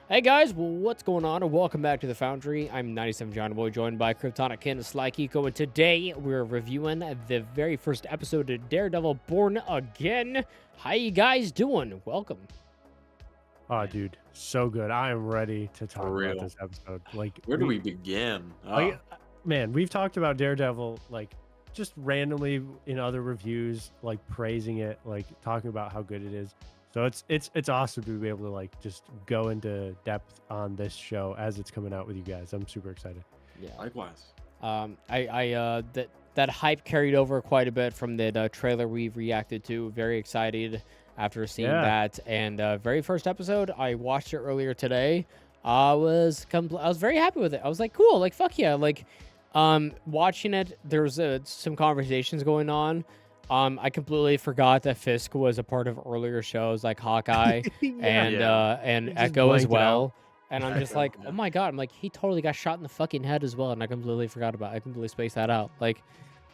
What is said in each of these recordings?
Hey guys, well, what's going on? And welcome back to the Foundry. I'm 97 John Boy, joined by Kryptonic Ken and Sly Kiko, and today we're reviewing the very first episode of Daredevil Born Again. How you guys doing? Welcome. Oh, dude, so good. I am ready to talk about this episode. Where do we begin? Man, we've talked about Daredevil, just randomly in other reviews, praising it, talking about how good it is. So it's awesome to be able to just go into depth on this show as it's coming out with you guys. I'm super excited. Yeah, likewise. That hype carried over quite a bit from the trailer we've reacted to. Very excited after seeing that. And very first episode, I watched it earlier today. I was very happy with it. I was like, cool, like fuck yeah, watching it. There was some conversations going on. I completely forgot that Fisk was a part of earlier shows like Hawkeye and Echo as well. And I'm just like, oh my god! I'm like, he totally got shot in the fucking head as well, and I completely forgot about it. I completely spaced that out. I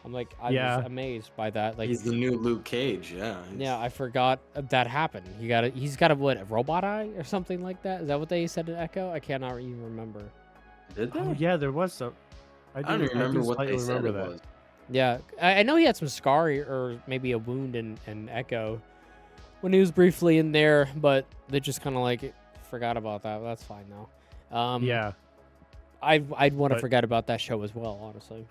was amazed by that. He's the new Luke Cage. Yeah, I forgot that happened. He's got a robot eye or something like that. Is that what they said in Echo? I cannot even remember. Did they? Oh yeah, there was some. I don't remember what they said it was. Yeah, I know he had some scar or maybe a wound in Echo when he was briefly in there, but they just kind of forgot about that. That's fine though. Yeah, I'd want to forget about that show as well, honestly.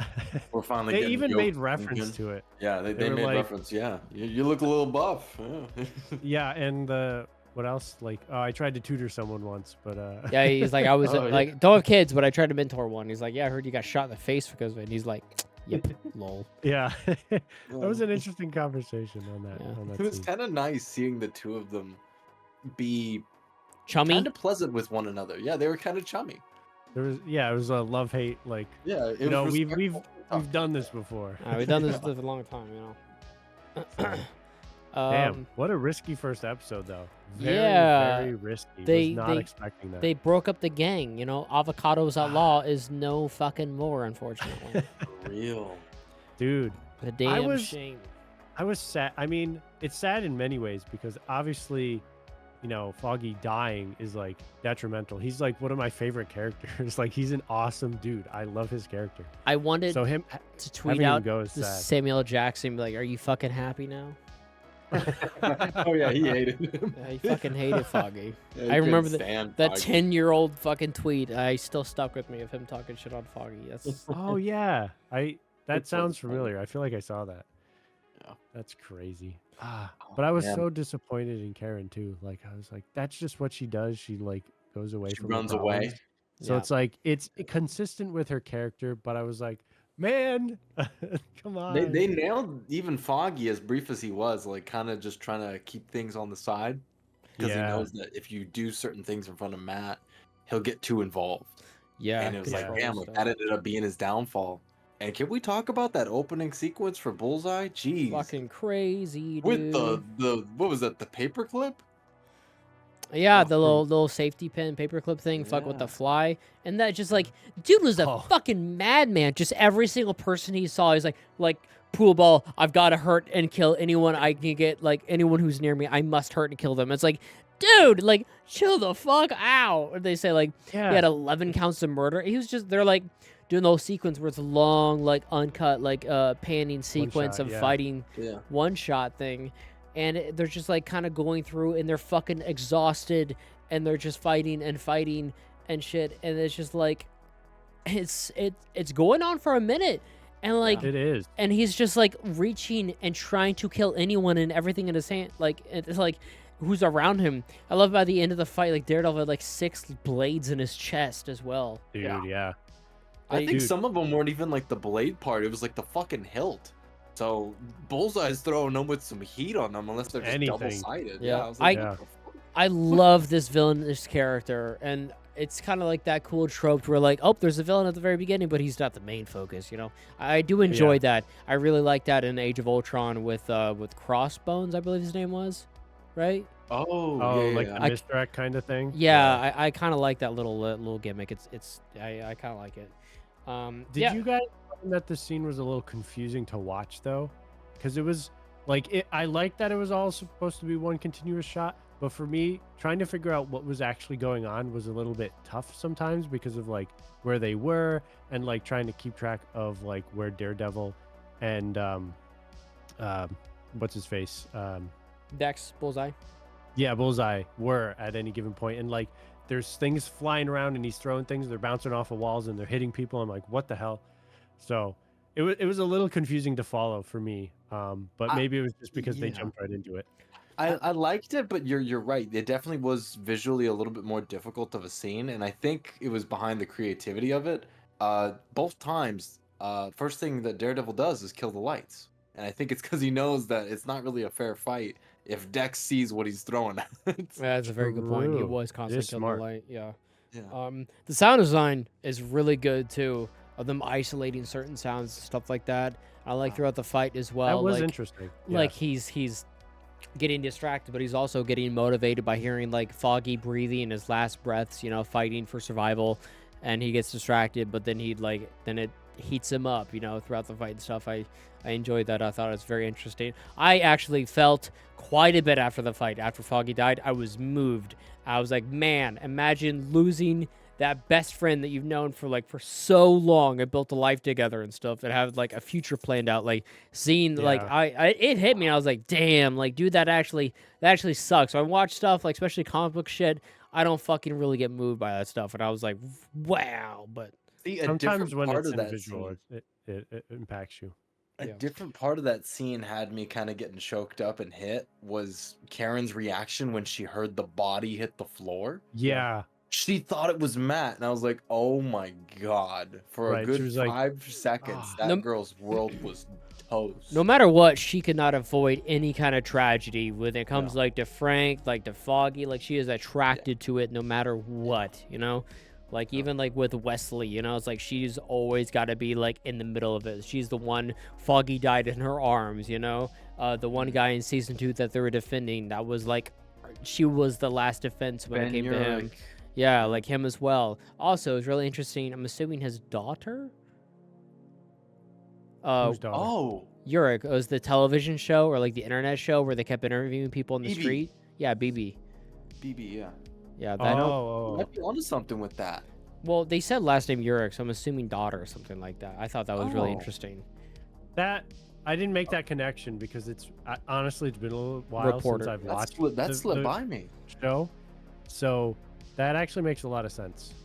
We're finally. They even made reference to it. Yeah, they made reference. Yeah, you look a little buff. Yeah, yeah, and what else? I tried to tutor someone once, but yeah, he's like, I was don't have kids, but I tried to mentor one. He's like, yeah, I heard you got shot in the face because of it. And he's like, yep, lol. Yeah, that was an interesting conversation on that. Yeah. It was kind of nice seeing the two of them be chummy, kind of pleasant with one another. Yeah, they were kind of chummy. It was a love-hate. We've done this before. We've done this for a long time, Damn, what a risky first episode, though. Very risky. Was not expecting that. They broke up the gang. Avocados at law is no fucking more, unfortunately. For real, dude. The damn shame. I was sad. I mean, it's sad in many ways because obviously, Foggy dying is detrimental. He's one of my favorite characters. He's an awesome dude. I love his character. I wanted him to tweet out Samuel Jackson, be like, "Are you fucking happy now?" Oh yeah, he hated him. Yeah, he fucking hated Foggy. I remember that 10-year-old fucking tweet. I still stuck with me of him talking shit on Foggy. That's oh yeah, that sounds familiar. I feel like I saw that. Yeah, that's crazy. But I was so disappointed in Karen too. I was like, that's just what she does. She goes away from runs away. So it's consistent with her character. But I was like, man, come on. They nailed even Foggy, as brief as he was, kind of just trying to keep things on the side because he knows that if you do certain things in front of Matt, he'll get too involved. Yeah, and it was damn, that ended up being his downfall. And can we talk about that opening sequence for Bullseye? Jeez, fucking crazy, dude. With the what was that? The paperclip? Yeah, the little safety pin paperclip thing. Fuck with the fly, and that just dude was a fucking madman. Just every single person he saw, he's like pool ball. I've got to hurt and kill anyone I can get. Anyone who's near me, I must hurt and kill them. It's dude, chill the fuck out. Or they say he had 11 counts of murder. He was just doing the whole sequence where it's long, uncut, panning sequence of fighting, one shot thing. And they're just kind of going through and they're fucking exhausted and they're just fighting and shit. And it's just it's going on for a minute. And it is. And he's just reaching and trying to kill anyone and everything in his hand. It's who's around him. I love by the end of the fight, Daredevil had 6 blades in his chest as well. Dude, yeah. I think some of them weren't even the blade part. It was the fucking hilt. So Bullseye's throwing them with some heat on them unless they're just double-sided. Yeah, I love this villainous character, and it's kind of that cool trope where there's a villain at the very beginning, but he's not the main focus. I do enjoy that. I really like that in Age of Ultron with Crossbones, I believe his name was, right? Oh, the misdirect kind of thing. Yeah, I kind of like that little gimmick. I kind of like it. Did you guys find that the scene was a little confusing to watch though? Because it was I like that it was all supposed to be one continuous shot, But for me, trying to figure out what was actually going on was a little bit tough sometimes because of like where they were and like trying to keep track of like where Daredevil and what's his face? Dex, Bullseye. Yeah, Bullseye were at any given point. And like there's things flying around and he's throwing things, they're bouncing off of walls and they're hitting people. I'm like, what the hell? So it was a little confusing to follow for me. But maybe it was just because they jumped right into it. I liked it, but you're right. It definitely was visually a little bit more difficult of a scene, and I think it was behind the creativity of it. Both times, first thing that Daredevil does is kill the lights, and I think it's because he knows that it's not really a fair fight if Dex sees what he's throwing at it. Yeah, that's a very good point. He True. was It constantly is killing smart. the light. Yeah. Yeah. The sound design is really good too, of them isolating certain sounds, stuff like that. I like throughout the fight as well. That was like, interesting. Like he's getting distracted, but he's also getting motivated by hearing like Foggy breathing in his last breaths, you know, fighting for survival, and he gets distracted, but then then it heats him up, you know, throughout the fight and stuff. I enjoyed that. I thought it was very interesting. I actually felt quite a bit after the fight. After Foggy died, I was moved. I was like, man, imagine losing that best friend that you've known for so long and built a life together and stuff and have like a future planned out. Like seeing it hit me. And I was like, damn, like dude, that actually sucks. So I watch stuff like especially comic book shit. I don't fucking really get moved by that stuff. And I was like, wow. But See, sometimes when it's in that visual, scene, it impacts you. a Yeah. different part of that scene had me kind of getting choked up and hit was Karen's reaction when she heard the body hit the floor. Yeah. She thought it was Matt, and I was like, "Oh my god!" For Right, a good she was like, 5 seconds, "Ah." that girl's world was toast. no matter what, she could not avoid any kind of tragedy when it comes like to Frank, like to Foggy. Like she is attracted to it no matter what, you know. Like even like with Wesley, you know, it's like she's always got to be like in the middle of it. She's the one Foggy died in her arms, you know. The one guy in season 2 that they were defending, that was like, she was the last defense when it came to him. Yeah, like him as well. Also, it's really interesting. I'm assuming his daughter. Whose daughter? Oh, Yurik, it was the television show or like the internet show where they kept interviewing people in the BB. street. Yeah, BB. BB, yeah. Yeah, that. Oh, Might be onto something with that. Well, they said last name Yurik, so I'm assuming daughter or something like that. I thought that was really Oh. interesting. that I didn't make that connection because honestly it's been a little while Reporter. since I've That watched slipped the by me. show, so that actually makes a lot of sense.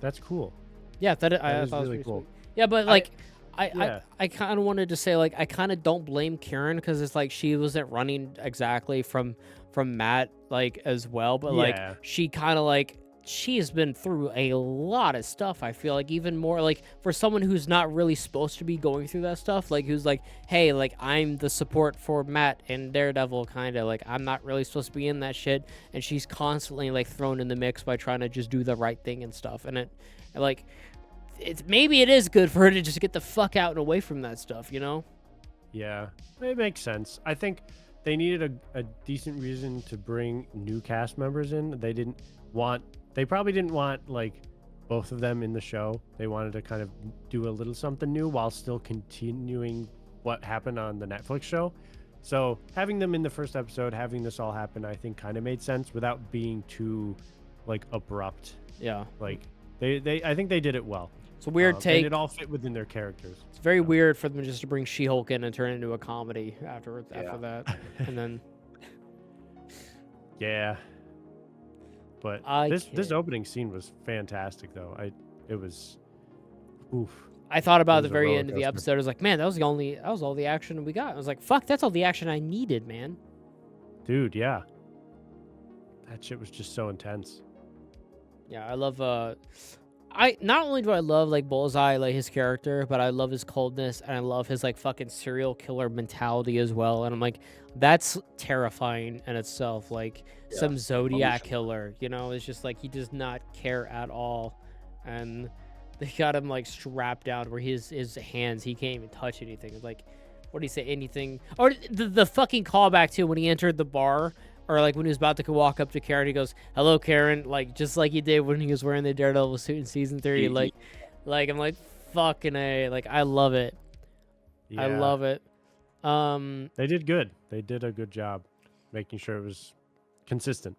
That's cool. Yeah, I That thought is it was really pretty cool. sweet. Yeah, but like, yeah. I kind of wanted to say like I kind of don't blame Karen because it's like she wasn't running exactly from Matt like as well, but Yeah. like she kind of like she has been through a lot of stuff. I feel like even more like for someone who's not really supposed to be going through that stuff, like who's like, hey, like I'm the support for Matt and Daredevil, kind of like I'm not really supposed to be in that shit, and she's constantly like thrown in the mix by trying to just do the right thing and stuff, and like maybe it is good for her to just get the fuck out and away from that stuff, you know? Yeah, it makes sense. I think they needed a decent reason to bring new cast members in. They probably didn't want like both of them in the show. They wanted to kind of do a little something new while still continuing what happened on the Netflix show. So having them in the first episode, having this all happen, I think kind of made sense without being too like abrupt. Yeah. Like I think they did it well. It's a weird And take. it all fit within their characters. It's very weird for them just to bring She-Hulk in and turn it into a comedy after that. And then Yeah. But this opening scene was fantastic though. It was oof. I thought about It at the was a very roller end of the coaster. episode, I was like, man, that was all the action we got. I was like, fuck, that's all the action I needed, man. Dude, yeah. That shit was just so intense. Yeah, I love I not only do I love like Bullseye, like his character, but I love his coldness and I love his like fucking serial killer mentality as well. And I'm like, that's terrifying in itself. Like some Zodiac killer, you know, it's just like he does not care at all. And they got him like strapped down where his hands, he can't even touch anything. It's like, what do you say, anything? Or the fucking callback to when he entered the bar. Or like when he was about to walk up to Karen, he goes, "Hello, Karen," like just like he did when he was wearing the Daredevil suit in season 3. Like I'm like, fucking A, like I love it. Yeah. I love it. They did good. They did a good job making sure it was consistent.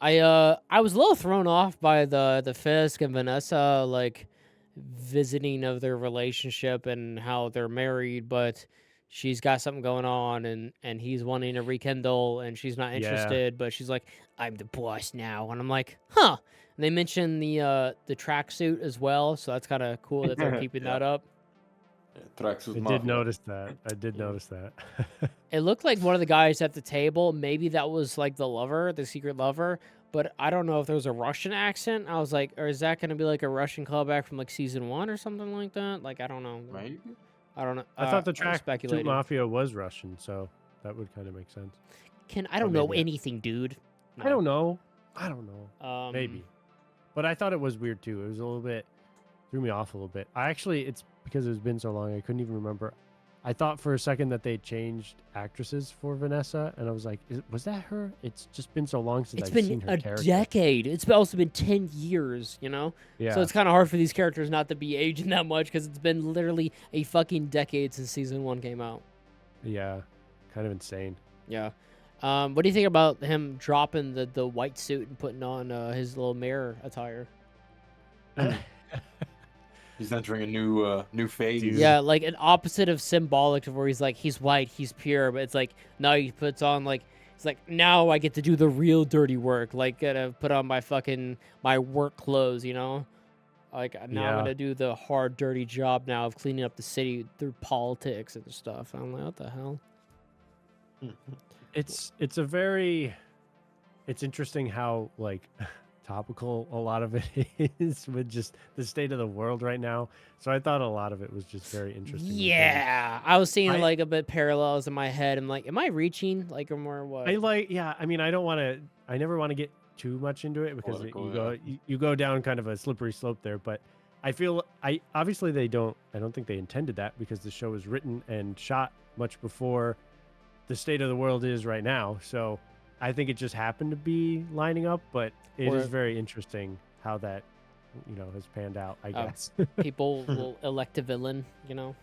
I was a little thrown off by the Fisk and Vanessa like visiting of their relationship and how they're married, but she's got something going on and he's wanting to rekindle and she's not Yeah. interested, but she's like, I'm the boss now, and I'm like, huh. And they mentioned the tracksuit as well, so that's kind of cool that they're keeping that up. Traxxas I Mafia. did notice that. I did notice that. It looked like one of the guys at the table. Maybe that was like the lover, the secret lover. But I don't know if there was a Russian accent. I was like, or is that going to be like a Russian callback from like season 1 or something like that? Like, I don't know. Maybe. I don't know. I thought the I was Tracksuit speculating. Mafia was Russian, so that would kind of make sense. I don't know maybe. anything, dude. I don't know. know. Maybe. But I thought it was weird too. It was a little bit, threw me off a little bit. It's because it's been so long, I couldn't even remember. I thought for a second that they changed actresses for Vanessa, and I was like, was that her? It's just been so long since It's I've seen been her a character. decade. It's also been 10 years, you know? Yeah. So it's kind of hard for these characters not to be aging that much because it's been literally a fucking decade since season 1 came out. Yeah. Kind of insane. Yeah. What do you think about him dropping the white suit and putting on his little mayor attire? He's entering a new phase. Dude. Yeah, like an opposite of symbolic, of where he's like, he's white, he's pure, but it's like now he puts on like, it's like now I get to do the real dirty work, like gotta put on my work clothes, you know? Like now I'm Yeah. gonna do the hard, dirty job now of cleaning up the city through politics and stuff. I'm like, what the hell? It's interesting how like topical a lot of it is with just the state of the world right now. So I thought a lot of it was just very interesting. Yeah, I was seeing I- like a bit parallels in my head. I'm like, am I reaching like or more what? I mean, I never want to get too much into it because Political, you go down kind of a slippery slope there, but I feel obviously I don't think they intended that because the show was written and shot much before the state of the world is right now. So I think it just happened to be lining up, but it is very interesting how that, has panned out, I guess. People will elect a villain, you know?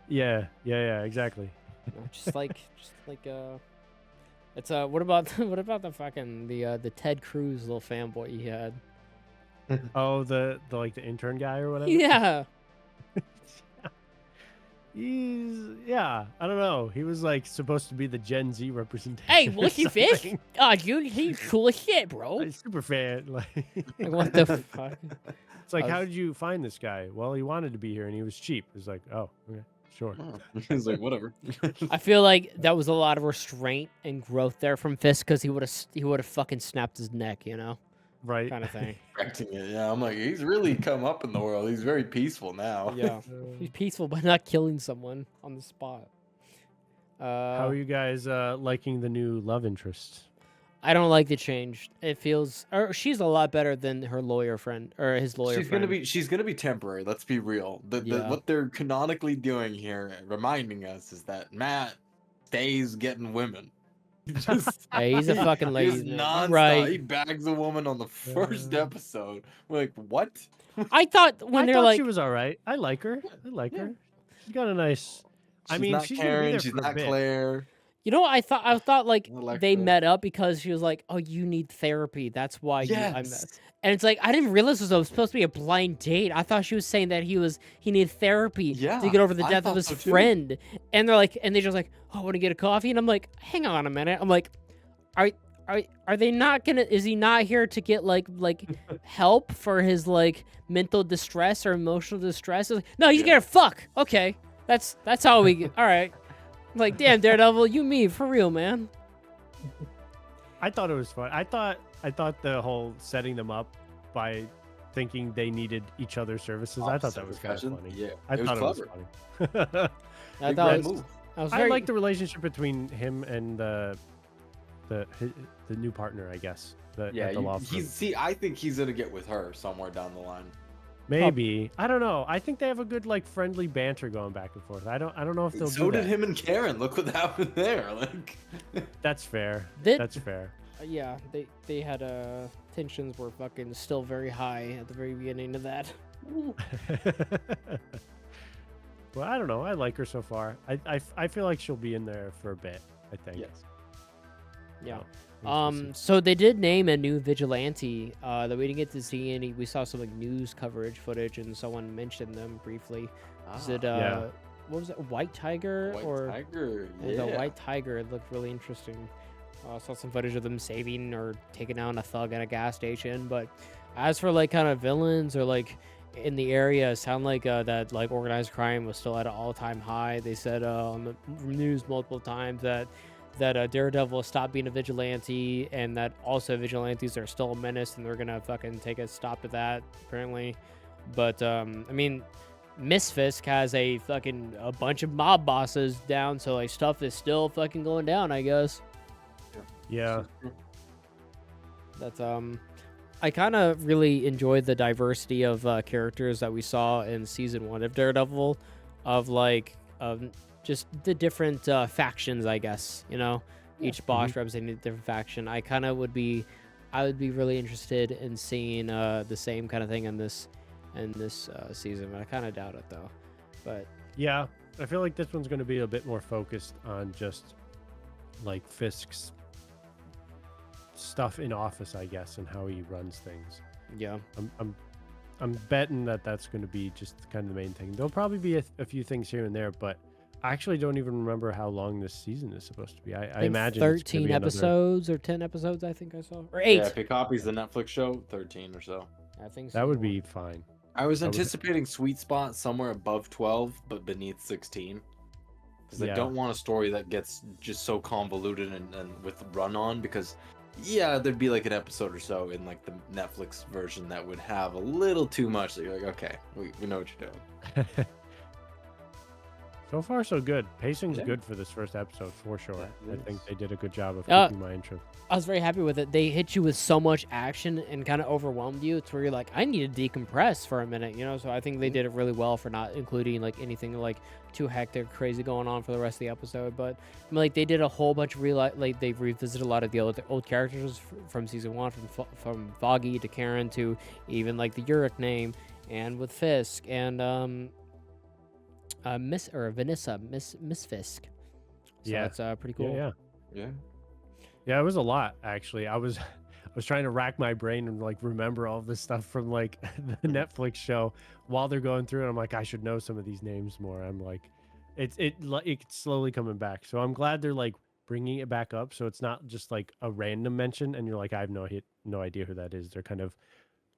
Yeah, exactly. You know, just like it's what about the fucking the Ted Cruz little fanboy he had? Oh, the like the intern guy or whatever? Yeah. I don't know. He was like supposed to be the Gen Z representation. Hey, or Lucky Fish? something. Oh, dude, he's cool as shit, bro. Like, super fan. Like, Like, what the fuck? it's like, I was- how did you find this guy? Well, he wanted to be here and he was cheap. It's like, oh, okay, sure. He's like, whatever. I feel like that was a lot of restraint and growth there from Fisk because he would have fucking snapped his neck, you know, Right. kind of thing. Correcting it. Yeah, I'm like, he's really come up in the world. He's very peaceful now. Yeah, he's peaceful by not killing someone on the spot. How are you guys liking the new love interest? I don't like the change. It feels, or she's a lot better than her lawyer friend or his lawyer She's friend. gonna be temporary. Let's be real. Yeah. What they're canonically doing here, reminding us, is that Matt stays getting women. Just, Hey, he's a fucking just lady, man. nonstop. Right. He bags a woman on the first episode. We're like, what? I thought when I they're thought like, she was all right. I like her. Her. She's got a nice. I mean, not she's gonna be Karen. there She's for a not bit. Claire. you know, what I thought like Alexa. they met up because she was like, oh, you need therapy. That's why I met. Yes. And it's like I didn't realize this was supposed to be a blind date. I thought she was saying that he needed therapy Yeah, to get over the I death of thought his so too. friend. And they're just like, oh, want to get a coffee? And I'm like, hang on a minute. I'm like, are they not gonna? Is he not here to get like help for his like mental distress or emotional distress? It's like, no, he's gonna fuck. Okay, that's how we get. All right. Like, damn, Daredevil, you me for real, man. I thought it was fun. I thought the whole setting them up by thinking they needed each other's services. I thought that was kind of Profession? funny. Yeah, I it was thought clever. it was funny. I Big thought red it was, move. I was I very, like the relationship between him and the new partner, I guess. Yeah, at the law firm. I think he's gonna get with her somewhere down the line. Maybe. I don't know. I think they have a good like friendly banter going back and forth. I don't know if they'll So do did that. him and Karen. Look what happened there. Like, That's fair. Did- That's fair. yeah, they had tensions were fucking still very high at the very beginning of that. Well, I don't know. I like her so far. I feel like she'll be in there for a bit, I think. yes. Yeah. Interesting. So they did name a new vigilante that we didn't get to see any. We saw some like news coverage footage, and someone mentioned them briefly. Is it Yeah. what was it, White Tiger White Tiger. It was a Yeah. White Tiger. It looked really interesting. Saw some footage of them saving or taking down a thug at a gas station. But as for like kind of villains or like in the area, it sounded like that like organized crime was still at an all-time high. They said on the news multiple times that Daredevil stopped being a vigilante, and that also vigilantes are still a menace, and they're gonna fucking take a stop at that apparently. But I mean, Miss Fisk has a bunch of mob bosses down, so like stuff is still fucking going down, I guess. Yeah. That's I kind of really enjoyed the diversity of characters that we saw in season 1 of Daredevil, of like just the different factions, I guess. You know, each boss representing a different faction. I would be really interested in seeing the same kind of thing in this season, but I kind of doubt it though. But Yeah, I feel like this one's going to be a bit more focused on just like Fisk's stuff in office, I guess, and how he runs things. yeah, I'm betting that that's going to be just kind of the main thing. There'll probably be a few things here and there, but I actually don't even remember how long this season is supposed to be. I think imagine it's gonna 13 be another- episodes or 10 episodes. I think I saw, or 8. Yeah, if it copies the Netflix show, 13 or so. I think so. That would be fine. I was I would- anticipating sweet spot somewhere above 12, but beneath 16. Because Yeah. I don't want a story that gets just so convoluted and with run on. Because, yeah, there'd be like an episode or so in like the Netflix version that would have a little too much. That you're like, okay, we know what you're doing. So far, so good. Pacing's Yeah. good for this first episode, for sure. Yeah, I it think is. they did a good job of Uh, keeping my interest. I was very happy with it. They hit you with so much action and kind of overwhelmed you to where you're like, I need to decompress for a minute, you know? So I think they did it really well for not including like anything like too hectic, crazy going on for the rest of the episode. But I mean, like they did a whole bunch of like they revisited a lot of the old characters from season 1, from Foggy to Karen to even like the Urich name, and with Fisk and Miss Fisk. So Yeah. that's pretty cool. Yeah. Yeah. Yeah, it was a lot actually. I was trying to rack my brain and like remember all this stuff from like the Netflix show while they're going through, and I'm like, I should know some of these names more. I'm like, it's slowly coming back. So I'm glad they're like bringing it back up, so it's not just like a random mention and you're like, I have no idea who that is. They're kind of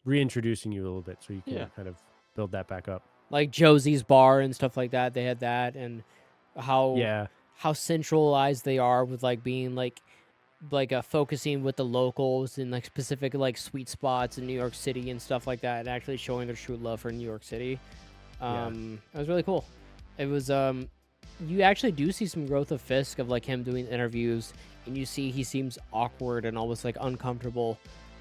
reintroducing you a little bit so you can Yeah. kind of build that back up. Like Josie's bar and stuff like that. They had that, and how Yeah. how centralized they are with like being like focusing with the locals in like specific like sweet spots in New York City and stuff like that, and actually showing their true love for New York City. Yeah. It was really cool. It was you actually do see some growth of Fisk, of like him doing interviews, and you see he seems awkward and almost like uncomfortable,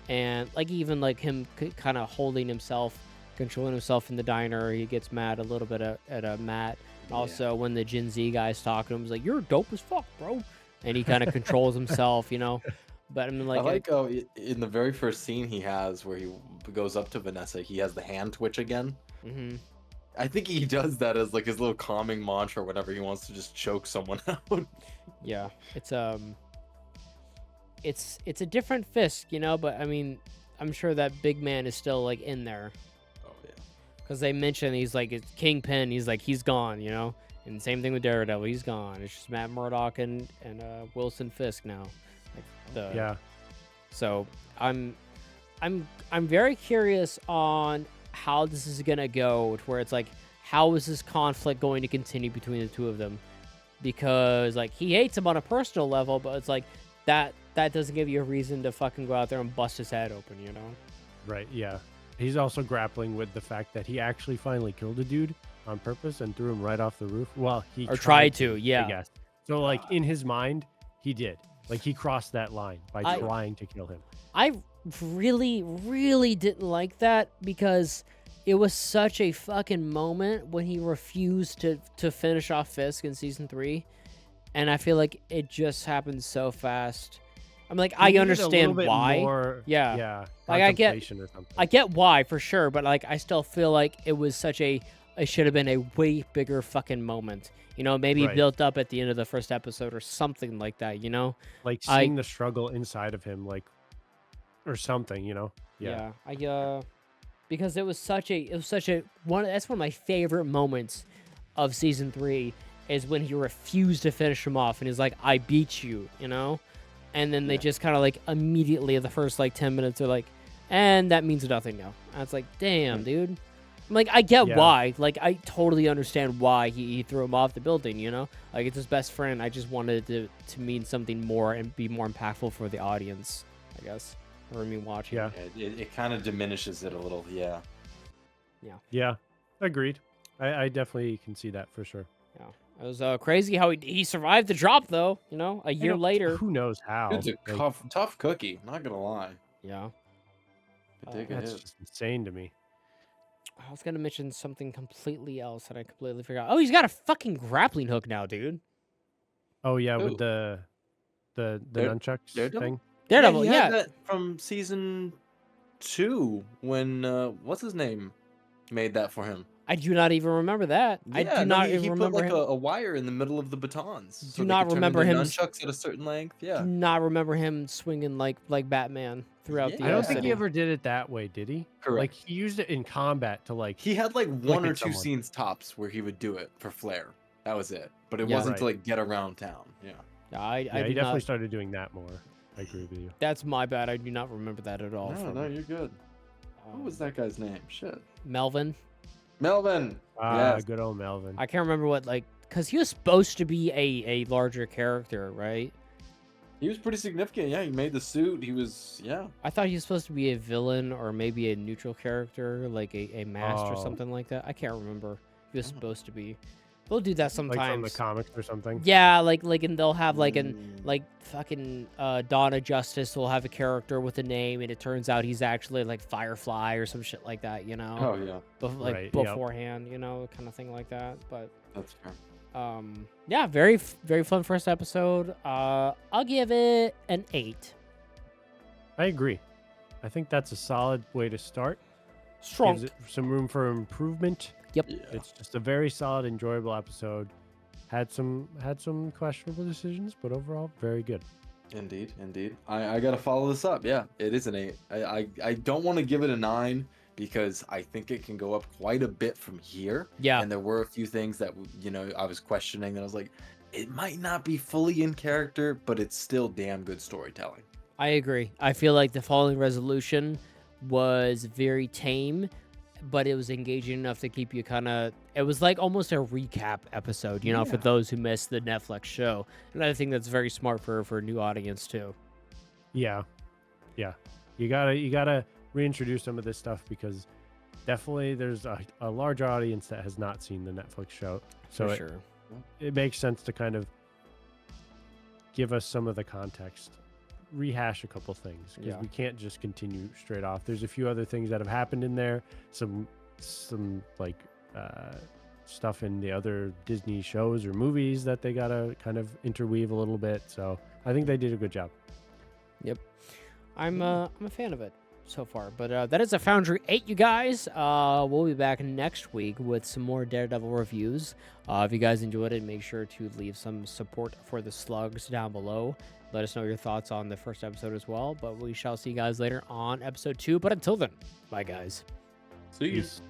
and like even like him kind of holding himself, controlling himself in the diner. He gets mad a little bit at Matt. Also, when the Gen Z guy's talking to him, he's like, "You're dope as fuck, bro," and he kind of controls himself, you know. But I mean, like, I like how in the very first scene he has where he goes up to Vanessa, he has the hand twitch again. mhm. I think he does that as like his little calming mantra whenever he wants to just choke someone out. Yeah, it's a different Fisk, you know. But I mean, I'm sure that big man is still like in there. Oh yeah. Because they mentioned he's like it's Kingpin. He's like he's gone, you know. And same thing with Daredevil. He's gone. It's just Matt Murdock and Wilson Fisk now. Like Yeah. So I'm very curious on how this is gonna go. To where it's like, how is this conflict going to continue between the two of them? Because like he hates him on a personal level, but it's like that doesn't give you a reason to fucking go out there and bust his head open, you know? Right, yeah. He's also grappling with the fact that he actually finally killed a dude on purpose and threw him right off the roof. Well, he tried to, I yeah. guess. So, like, in his mind, he did. Like, he crossed that line by trying to kill him. I really, really didn't like that because it was such a fucking moment when he refused to finish off Fisk in season 3, and I feel like it just happened so fast. I'm like, He I needed a understand little bit why. more, Yeah. Like, contemplation or something. I get why for sure, but like I still feel like it was such a it should have been a way bigger fucking moment. You know, maybe Right. built up at the end of the first episode or something like that. You know, Like I seeing the struggle inside of him, like, or something, you know? Yeah. because it was such a one. That's one of my favorite moments of season 3 is when he refused to finish him off and he's like, "I beat you," you know, and then they Yeah. just kind of like immediately the first like 10 minutes are like, and that means nothing now. And it's like, damn, dude. I'm like, I get Yeah. why. Like, I totally understand why he threw him off the building, you know? Like, it's his best friend. I just wanted it to mean something more and be more impactful for the audience, I guess. Or me watching. Yeah. It kind of diminishes it a little. Yeah. Yeah. Agreed. I definitely can see that for sure. Yeah. It was crazy how he survived the drop, though, you know? A year later. Who knows how? It's a Like, tough cookie. Not gonna lie. Yeah. Could take a that's hit. just insane to me. I was going to mention something completely else that I completely forgot. Oh, he's got a fucking grappling hook now, dude. Oh yeah, Who? with the nunchucks Daredevil? thing. Daredevil, he yeah. had that from season 2 when what's his name made that for him. I do not even remember that. I do not he even put remember like him. a wire in the middle of the batons. Do So they not could turn remember into him nunchucks at a certain length. Do Yeah. not remember him swinging like Batman throughout the Yeah. I don't city. think he ever did it that way, did he? Correct. Like he used it in combat to like. He had like one at or two someone. scenes tops where he would do it for flair. That was it. But it Yeah. wasn't to Right. like get around town. Yeah. Yeah, I Yeah, do he definitely not. started doing that more. I agree with you. That's my bad. I do not remember that at all. No, you're good. What was that guy's name? Shit. Melvin? Melvin. Ah, Yes. good old Melvin. I can't remember what because he was supposed to be a larger character, right? He was pretty significant. Yeah, he made the suit. He was, yeah. I thought he was supposed to be a villain or maybe a neutral character, like a mask or Oh. something like that. I can't remember. He was Oh. supposed to be. They'll do that sometimes. Like from the comics or something. Yeah, like and they'll have like Mm. like fucking Dawn of Justice will have a character with a name and it turns out he's actually like Firefly or some shit like that, you know? Oh, yeah. Like Right, yep. beforehand, you know, kind of thing like that. But That's fair. yeah, very fun first episode. I'll give it an 8. I agree. I think that's a solid way to start. Strong. Gives it some room for improvement. Yep. Yeah. It's just a very solid, enjoyable episode. Had some questionable decisions, but overall very good. Indeed. I gotta follow this up. Yeah, it is an 8. I don't want to give it a 9 because I think it can go up quite a bit from here. Yeah. And there were a few things that I was questioning. That I was like, it might not be fully in character, but it's still damn good storytelling. I agree. I feel like the Following Resolution was very tame, but it was engaging enough to keep you kind of. It was like almost a recap episode, you know, for Yeah. those who missed the Netflix show. And I think that's very smart for a new audience too. Yeah. You gotta reintroduce some of this stuff because definitely there's a large audience that has not seen the Netflix show. So For it, sure. it makes sense to kind of give us some of the context, rehash a couple things because Yeah. we can't just continue straight off. There's a few other things that have happened in there, some like stuff in the other Disney shows or movies that they gotta kind of interweave a little bit. So I think they did a good job. I'm a fan of it so far. But that is a Foundry 8, you guys. We'll be back next week with some more Daredevil reviews. If you guys enjoyed it, make sure to leave some support for the slugs down below. Let us know your thoughts on the first episode as well. But we shall see you guys later on episode 2. But until then, bye, guys. See you. Peace.